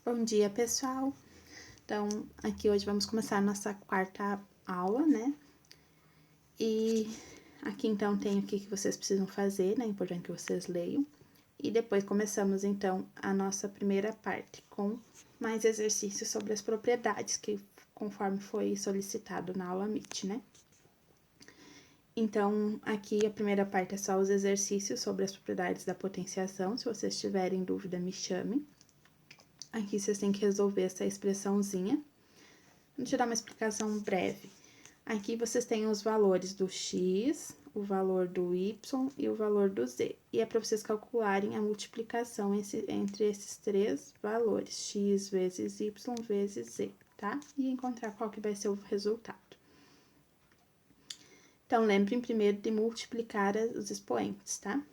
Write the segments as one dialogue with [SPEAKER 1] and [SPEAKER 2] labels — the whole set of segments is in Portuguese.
[SPEAKER 1] Bom dia, pessoal! Então, aqui hoje vamos começar a nossa quarta aula, né? E aqui, então, tem o que vocês precisam fazer, né? É importante que vocês leiam. E depois começamos, então, a nossa primeira parte, com mais exercícios sobre as propriedades, que conforme foi solicitado na aula Meet, né? Então, aqui a primeira parte é só os exercícios sobre as propriedades da potenciação. Se vocês tiverem dúvida, me chamem. Aqui vocês têm que resolver essa expressãozinha. Vou te dar uma explicação breve. Aqui vocês têm os valores do x, o valor do y e o valor do z. E é para vocês calcularem a multiplicação entre esses três valores, x vezes y vezes z, tá? E encontrar qual que vai ser o resultado. Então, lembrem primeiro de multiplicar os expoentes, tá?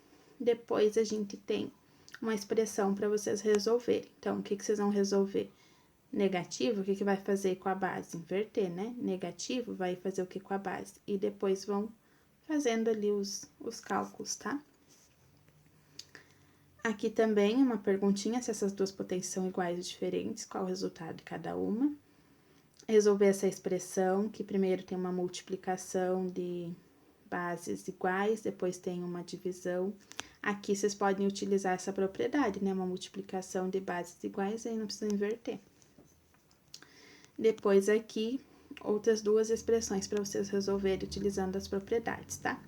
[SPEAKER 1] Depois, a gente tem uma expressão para vocês resolverem. Então, o que vocês vão resolver? Negativo, o que vai fazer com a base? Inverter, né? Negativo vai fazer o que com a base? E depois vão fazendo ali os cálculos, tá? Aqui também uma perguntinha, se essas duas potências são iguais ou diferentes, qual o resultado de cada uma. Resolver essa expressão, que primeiro tem uma multiplicação de bases iguais, depois tem uma divisão. Aqui vocês podem utilizar essa propriedade, né? Uma multiplicação de bases iguais, aí não precisa inverter. Depois aqui, outras duas expressões para vocês resolverem utilizando as propriedades, tá?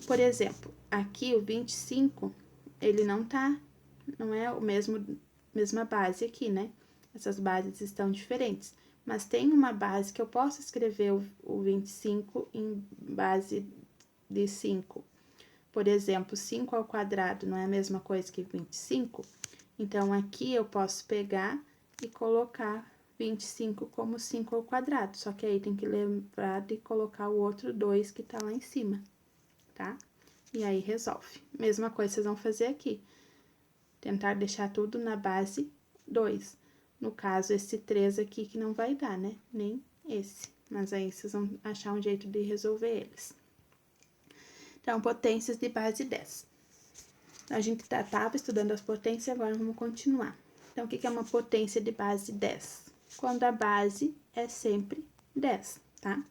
[SPEAKER 1] Por exemplo, aqui o 25, ele não é o mesma base aqui, né? Essas bases estão diferentes. Mas tem uma base que eu posso escrever o 25 em base de 5. Por exemplo, 5 ao quadrado não é a mesma coisa que 25? Então, aqui eu posso pegar e colocar 25 como 5 ao quadrado. Só que aí tem que lembrar de colocar o outro 2 que tá lá em cima, tá? E aí, resolve. Mesma coisa vocês vão fazer aqui. Tentar deixar tudo na base 2. No caso, esse 3 aqui que não vai dar, né? Nem esse. Mas aí, vocês vão achar um jeito de resolver eles. Então, potências de base 10. A gente estava estudando as potências, agora vamos continuar. Então, o que é uma potência de base 10? Quando a base é sempre 10, tá?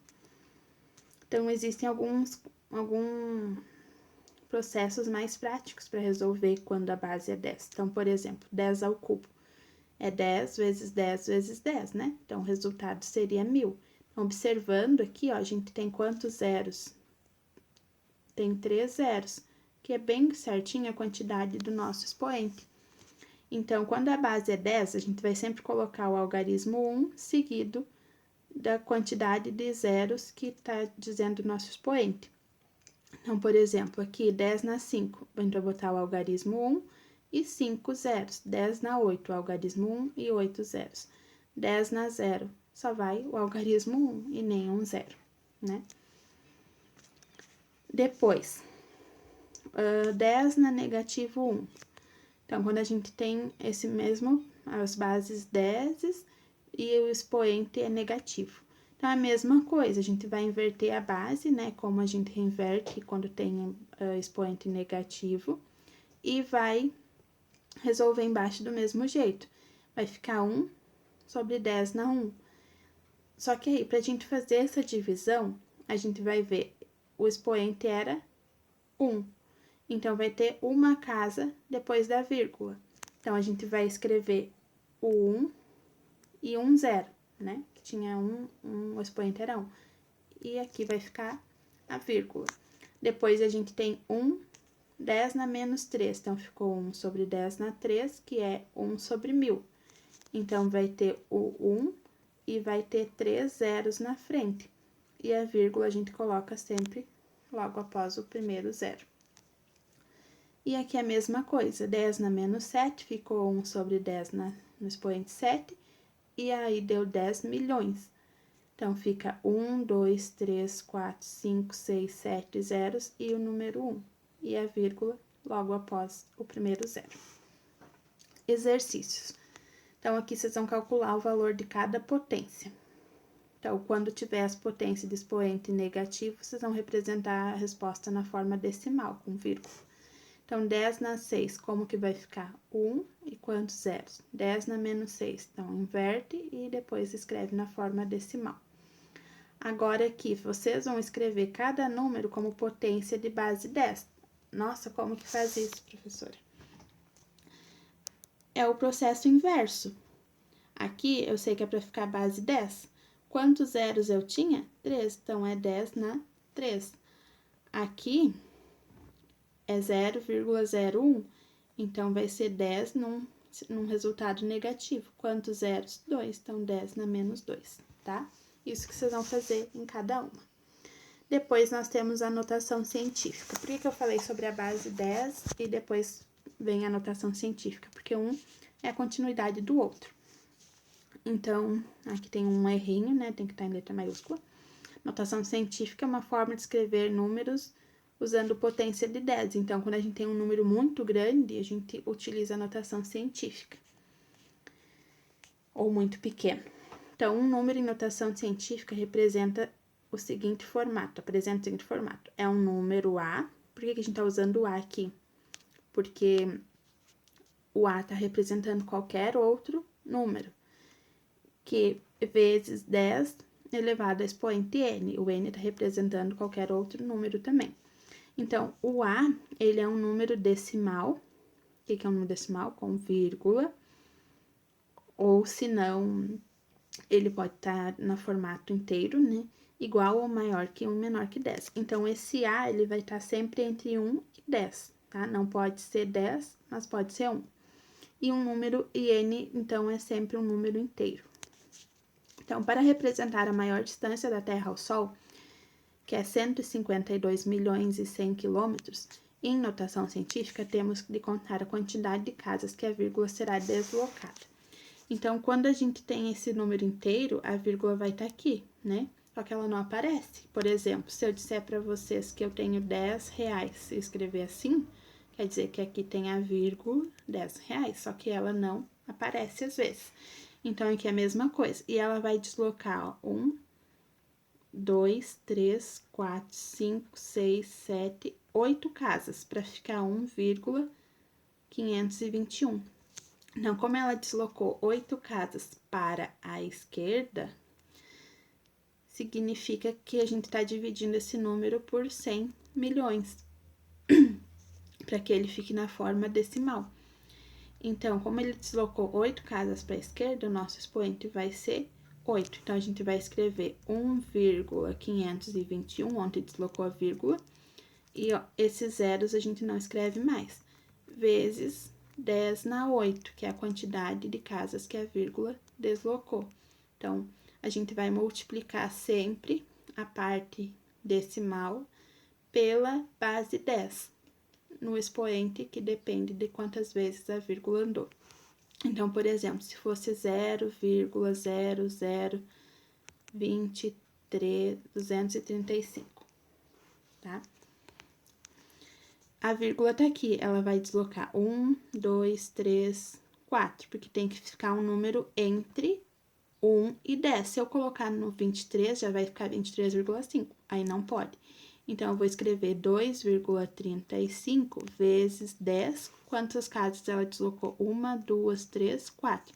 [SPEAKER 1] Então, existem alguns processos mais práticos para resolver quando a base é 10. Então, por exemplo, 10 ao cubo é 10 vezes 10 vezes 10, né? Então, o resultado seria 1000. Observando aqui, ó, a gente tem quantos zeros? Tem 3 zeros, que é bem certinho a quantidade do nosso expoente. Então, quando a base é 10, a gente vai sempre colocar o algarismo 1 seguido da quantidade de zeros que está dizendo o nosso expoente. Então, por exemplo, aqui 10 na 5, a gente vai botar o algarismo 1 e 5 zeros. 10 na 8, o algarismo 1 e 8 zeros. 10 na 0, só vai o algarismo 1 e nenhum zero, né? Depois, 10 na negativo 1. Então, quando a gente tem esse mesmo, as bases 10 e o expoente é negativo. Então, é a mesma coisa, a gente vai inverter a base, né? Como a gente inverte quando tem expoente negativo. E vai resolver embaixo do mesmo jeito. Vai ficar 1 sobre 10 na 1. Só que aí, pra gente fazer essa divisão, a gente vai ver, o expoente era 1. Então, vai ter uma casa depois da vírgula. Então, a gente vai escrever o 1 e 0, né? Que tinha o expoente era 1. E aqui vai ficar a vírgula. Depois, a gente tem 10 na menos 3. Então, ficou 1 sobre 10 na 3, que é 1 sobre 1000. Então, vai ter o 1 e vai ter 3 zeros na frente. E a vírgula a gente coloca sempre logo após o primeiro zero. E aqui a mesma coisa, 10 na menos 7, ficou 1 sobre 10 no expoente 7, e aí deu 10 milhões. Então, fica 1, 2, 3, 4, 5, 6, 7 zeros e o número 1, e a vírgula logo após o primeiro zero. Exercícios. Então, aqui vocês vão calcular o valor de cada potência. Então, quando tiver as potências de expoente negativo, vocês vão representar a resposta na forma decimal, com vírgula. Então, 10 na 6, como que vai ficar? 1 e quantos zeros? 10 na menos 6. Então, inverte e depois escreve na forma decimal. Agora aqui, vocês vão escrever cada número como potência de base 10. Nossa, como que faz isso, professora? É o processo inverso. Aqui, eu sei que é para ficar base 10. Quantos zeros eu tinha? 3. Então, é 10 na 3. Aqui é 0,01. Então, vai ser 10 num resultado negativo. Quantos zeros? 2. Então, 10 na menos 2, tá? Isso que vocês vão fazer em cada uma. Depois, nós temos a notação científica. Por que eu falei sobre a base 10 e depois vem a notação científica? Porque um é a continuidade do outro. Então, aqui tem um errinho, né? Tem que estar em letra maiúscula. Notação científica é uma forma de escrever números usando potência de 10. Então, quando a gente tem um número muito grande, a gente utiliza a notação científica. Ou muito pequeno. Então, um número em notação científica representa o seguinte formato, apresenta o seguinte formato. É um número A. Por que a gente está usando o A aqui? Porque o A está representando qualquer outro número, que vezes 10 elevado a expoente n. O n está representando qualquer outro número também. Então, o A, ele é um número decimal. O que é um número decimal? Com vírgula. Ou, se não, ele pode estar no formato inteiro, né? Igual ou maior que 1, menor que 10. Então, esse A, ele vai estar sempre entre 1 e 10, tá? Não pode ser 10, mas pode ser 1. E um número, e n, então, é sempre um número inteiro. Então, para representar a maior distância da Terra ao Sol, que é 152 milhões e 100 quilômetros, em notação científica, temos de contar a quantidade de casas que a vírgula será deslocada. Então, quando a gente tem esse número inteiro, a vírgula vai estar aqui, né? Só que ela não aparece. Por exemplo, se eu disser para vocês que eu tenho 10 reais e escrever assim, quer dizer que aqui tem a vírgula 10 reais, só que ela não aparece às vezes. Então, aqui é a mesma coisa. E ela vai deslocar, ó, 1, 2, 3, 4, 5, 6, 7, 8 casas, para ficar 1,521. Então, como ela deslocou 8 casas para a esquerda, significa que a gente está dividindo esse número por 100 milhões, para que ele fique na forma decimal. Então, como ele deslocou 8 casas para a esquerda, o nosso expoente vai ser 8. Então, a gente vai escrever 1,521, onde deslocou a vírgula, e ó, esses zeros a gente não escreve mais, vezes 10 na 8, que é a quantidade de casas que a vírgula deslocou. Então, a gente vai multiplicar sempre a parte decimal pela base 10, no expoente que depende de quantas vezes a vírgula andou. Então, por exemplo, se fosse 0,0023,235, tá? A vírgula tá aqui, ela vai deslocar 1, 2, 3, 4, porque tem que ficar um número entre 1 e 10. Se eu colocar no 23, já vai ficar 23,5, aí não pode. Então, eu vou escrever 2,35 vezes 10. Quantas casas ela deslocou? 1, 2, 3, 4.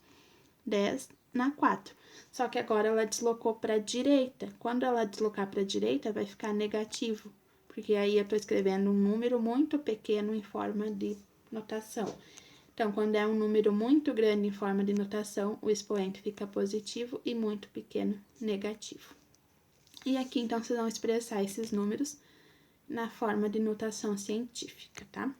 [SPEAKER 1] 10 na 4. Só que agora ela deslocou para a direita. Quando ela deslocar para a direita, vai ficar negativo, porque aí eu tô escrevendo um número muito pequeno em forma de notação. Então, quando é um número muito grande em forma de notação, o expoente fica positivo e muito pequeno, negativo. E aqui, então, vocês vão expressar esses números na forma de notação científica, tá?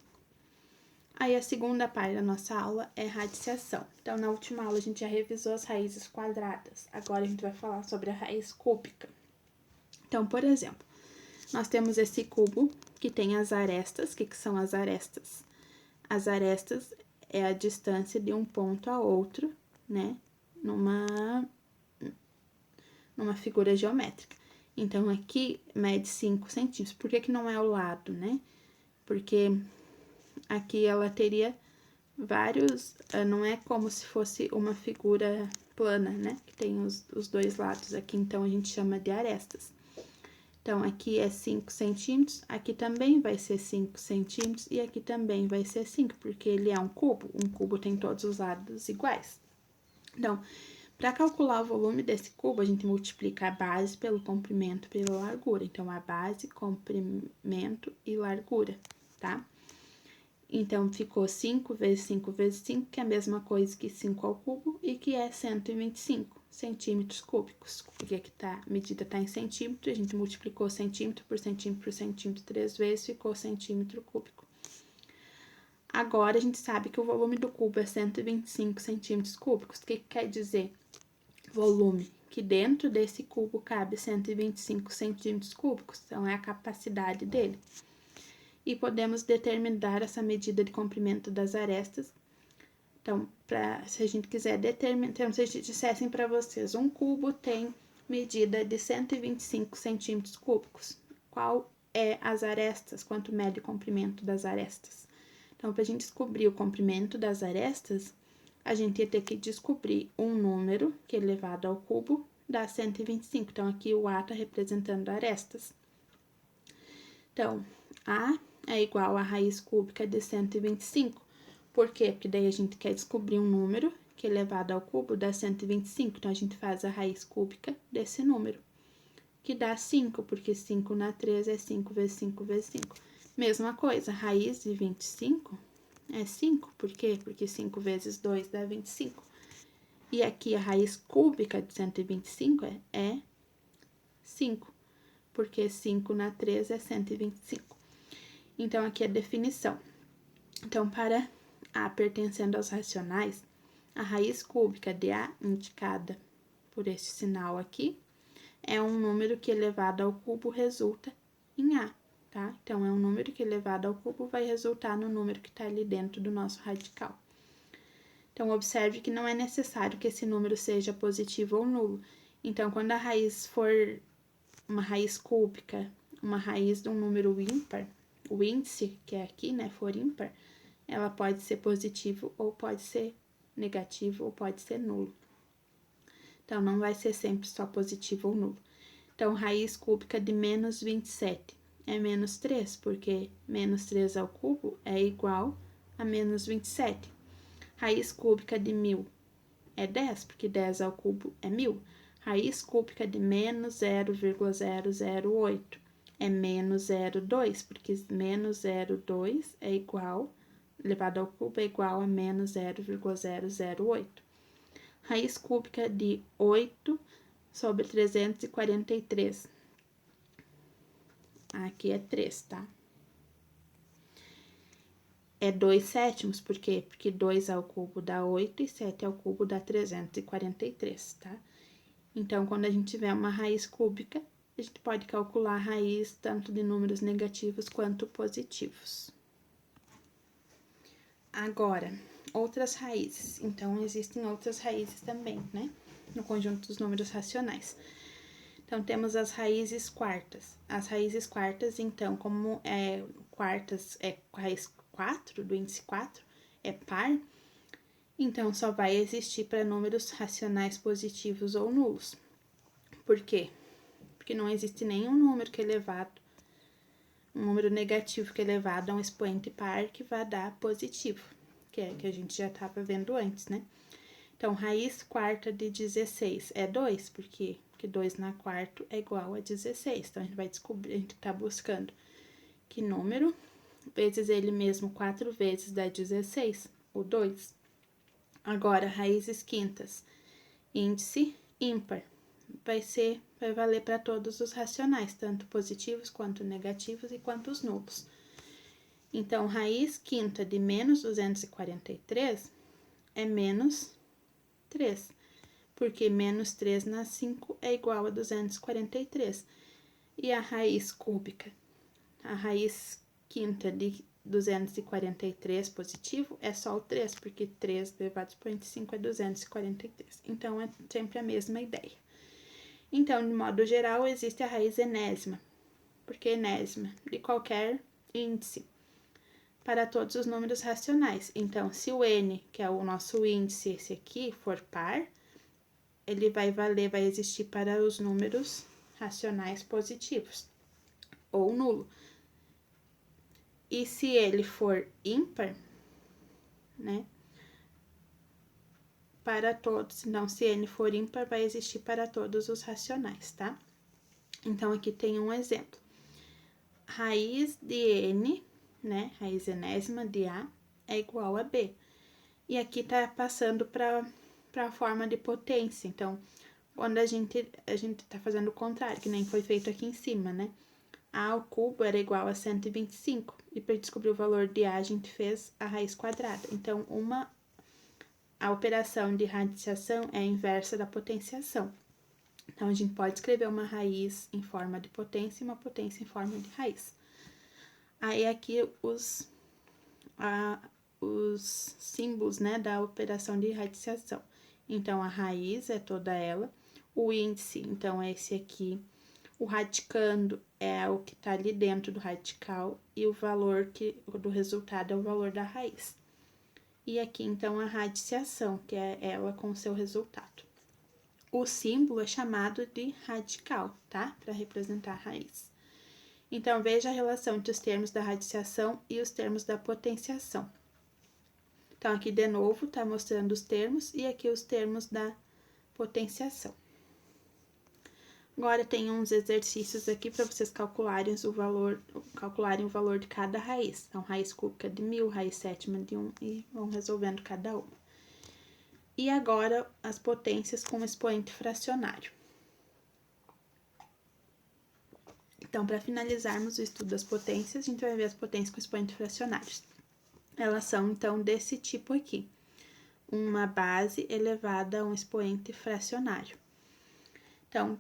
[SPEAKER 1] Aí, a segunda parte da nossa aula é radiciação. Então, na última aula, a gente já revisou as raízes quadradas. Agora, a gente vai falar sobre a raiz cúbica. Então, por exemplo, nós temos esse cubo que tem as arestas. O que são as arestas? As arestas é a distância de um ponto a outro, né? Numa figura geométrica. Então, aqui mede 5 centímetros. Por que não é o lado, né? Porque aqui ela teria vários... Não é como se fosse uma figura plana, né? Que tem os dois lados aqui, então a gente chama de arestas. Então, aqui é 5 centímetros, aqui também vai ser 5 centímetros e aqui também vai ser 5, porque ele é um cubo tem todos os lados iguais. Então, para calcular o volume desse cubo, a gente multiplica a base pelo comprimento pela largura. Então, a base, comprimento e largura, tá? Então, ficou 5 vezes 5 vezes 5, que é a mesma coisa que 5 ao cubo, e que é 125 centímetros cúbicos. Porque aqui a medida tá em centímetro, a gente multiplicou centímetro por centímetro 3 vezes, ficou centímetro cúbico. Agora, a gente sabe que o volume do cubo é 125 centímetros cúbicos. O que quer dizer volume? Que dentro desse cubo cabe 125 centímetros cúbicos, então é a capacidade dele. E podemos determinar essa medida de comprimento das arestas. Então, se a gente quiser determinar, então, se dissessem para vocês, um cubo tem medida de 125 centímetros cúbicos, qual é as arestas, quanto mede o comprimento das arestas? Então, para a gente descobrir o comprimento das arestas, a gente ia ter que descobrir um número que elevado ao cubo dá 125. Então, aqui o A está representando arestas. Então, A é igual a raiz cúbica de 125. Por quê? Porque daí a gente quer descobrir um número que elevado ao cubo dá 125. Então, a gente faz a raiz cúbica desse número, que dá 5, porque 5 na 3 é 5 vezes 5 vezes 5. Mesma coisa, raiz de 25 é 5. Por quê? Porque 5 vezes 2 dá 25. E aqui a raiz cúbica de 125 é 5, porque 5 na 3 é 125. Então, aqui é a definição. Então, para A pertencendo aos racionais, a raiz cúbica de A, indicada por este sinal aqui, é um número que elevado ao cubo resulta em A, tá? Então, é um número que elevado ao cubo vai resultar no número que está ali dentro do nosso radical. Então, observe que não é necessário que esse número seja positivo ou nulo. Então, quando a raiz for uma raiz cúbica, uma raiz de um número ímpar, o índice, que é aqui, né, for ímpar, ela pode ser positivo ou pode ser negativo ou pode ser nulo. Então, não vai ser sempre só positivo ou nulo. Então, raiz cúbica de menos 27 é menos 3, porque menos 3 ao cubo é igual a menos 27. Raiz cúbica de 1000 é 10, porque 10 ao cubo é 1000. Raiz cúbica de menos 0,008 é menos 0,2, porque menos 0,2 é igual, elevado ao cubo é igual a menos 0,008. Raiz cúbica de 8 sobre 343. Aqui é 3, tá? É 2 sétimos, por quê? Porque 2 ao cubo dá 8 e 7 ao cubo dá 343, tá? Então, quando a gente tiver uma raiz cúbica, a gente pode calcular a raiz tanto de números negativos quanto positivos. Agora, outras raízes. Então, existem outras raízes também, né? No conjunto dos números racionais. Então, temos as raízes quartas. As raízes quartas, então, como quartas é raiz 4, do índice 4, é par, então só vai existir para números racionais positivos ou nulos. Por quê? Porque não existe nenhum número que é elevado, um número negativo que é elevado a um expoente par que vai dar positivo, que é que a gente já estava vendo antes, né? Então, raiz quarta de 16 é 2, porque 2 na quarta é igual a 16. Então, a gente vai descobrir, a gente tá buscando que número vezes ele mesmo 4 vezes dá 16, o 2. Agora, raízes quintas, índice ímpar, vai valer para todos os racionais, tanto positivos quanto negativos e quanto os nulos. Então, raiz quinta de menos 243 é menos 3, porque menos 3 na 5 é igual a 243. E a raiz cúbica, a raiz quinta de 243 positivo é só o 3, porque 3 elevado por 5 é 243. Então, é sempre a mesma ideia. Então, de modo geral, existe a raiz enésima, porque enésima de qualquer índice para todos os números racionais. Então, se o n, que é o nosso índice, esse aqui, for par, ele vai existir para os números racionais positivos. ou nulo. E se ele for ímpar, né? Para todos. Então, se n for ímpar, vai existir para todos os racionais, tá? Então, aqui tem um exemplo. Raiz de n, né? Raiz enésima de a é igual a b. E aqui tá passando para a forma de potência. Então, quando a gente tá fazendo o contrário, que nem foi feito aqui em cima, né? A ao cubo era igual a 125. E para descobrir o valor de a gente fez a raiz quadrada. Então, a operação de radiciação é a inversa da potenciação. Então, a gente pode escrever uma raiz em forma de potência e uma potência em forma de raiz. Aí, aqui, os símbolos, né, da operação de radiciação. Então, a raiz é toda ela. O índice, então, é esse aqui. O radicando é o que está ali dentro do radical. E o valor do resultado é o valor da raiz. E aqui, então, a radiciação, que é ela com o seu resultado. O símbolo é chamado de radical, tá? Para representar a raiz. Então, veja a relação entre os termos da radiciação e os termos da potenciação. Então, aqui, de novo, tá mostrando os termos e aqui os termos da potenciação. Agora, tem uns exercícios aqui para vocês calcularem o valor de cada raiz. Então, raiz cúbica de 1000, raiz sétima de 1 e vão resolvendo cada uma. E agora, as potências com expoente fracionário. Então, para finalizarmos o estudo das potências, a gente vai ver as potências com expoentes fracionários. Elas são, então, desse tipo aqui. Uma base elevada a um expoente fracionário. Então,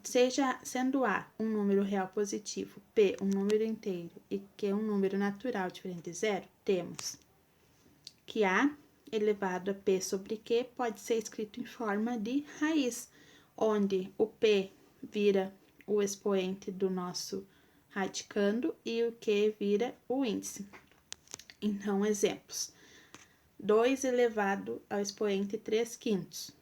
[SPEAKER 1] sendo A um número real positivo, P um número inteiro e Q um número natural diferente de zero, temos que A elevado a P sobre Q pode ser escrito em forma de raiz, onde o P vira o expoente do nosso radicando e o Q vira o índice. Então, exemplos. 2 elevado ao expoente 3/5.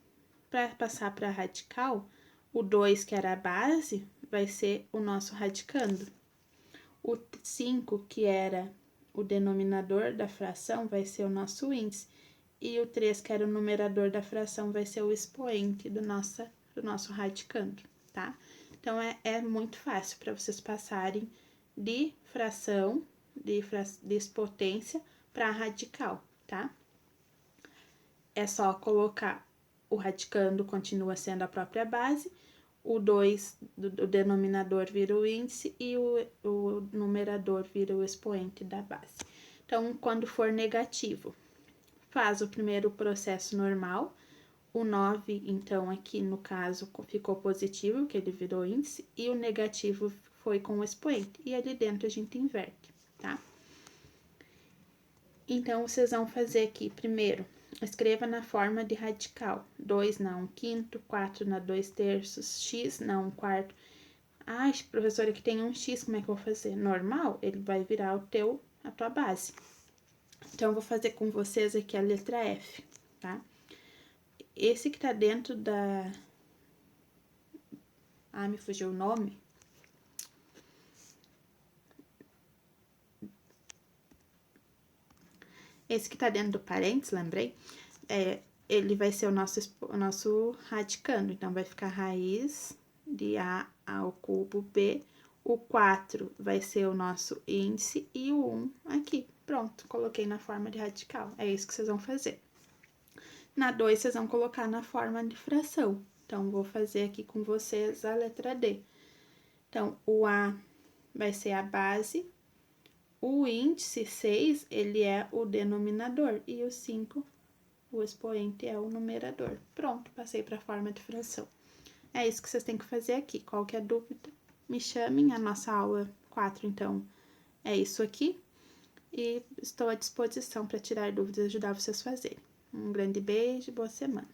[SPEAKER 1] Para passar para radical, o 2, que era a base, vai ser o nosso radicando. O 5, que era o denominador da fração, vai ser o nosso índice. E o 3, que era o numerador da fração, vai ser o expoente do nosso radicando, tá? Então, é muito fácil para vocês passarem de fração, de potência, para radical, tá? É só colocar o radicando continua sendo a própria base, o 2 do denominador vira o índice e o numerador vira o expoente da base. Então, quando for negativo, faz o primeiro processo normal, o 9, então, aqui no caso, ficou positivo, que ele virou índice, e o negativo foi com o expoente, e ali dentro a gente inverte, tá? Então, vocês vão fazer aqui, primeiro, escreva na forma de radical. 2 na 1/5, 4 na 2/3, x na 1/4. Ah, professora, aqui tem um x, como é que eu vou fazer? Normal, ele vai virar a tua base. Então, eu vou fazer com vocês aqui a letra F, tá? Esse que tá dentro da... Ah, me fugiu o nome. Esse que tá dentro do parênteses, lembrei? Ele vai ser o nosso radicando. Então, vai ficar raiz de A ao cubo B. O 4 vai ser o nosso índice e o 1 aqui. Pronto, coloquei na forma de radical. É isso que vocês vão fazer. Na 2, vocês vão colocar na forma de fração. Então, vou fazer aqui com vocês a letra D. Então, o A vai ser a base. O índice 6, ele é o denominador. E o 5, o expoente, é o numerador. Pronto, passei para a forma de fração. É isso que vocês têm que fazer aqui. Qualquer dúvida, me chamem. A nossa aula 4, então, é isso aqui. E estou à disposição para tirar dúvidas e ajudar vocês a fazerem. Um grande beijo e boa semana.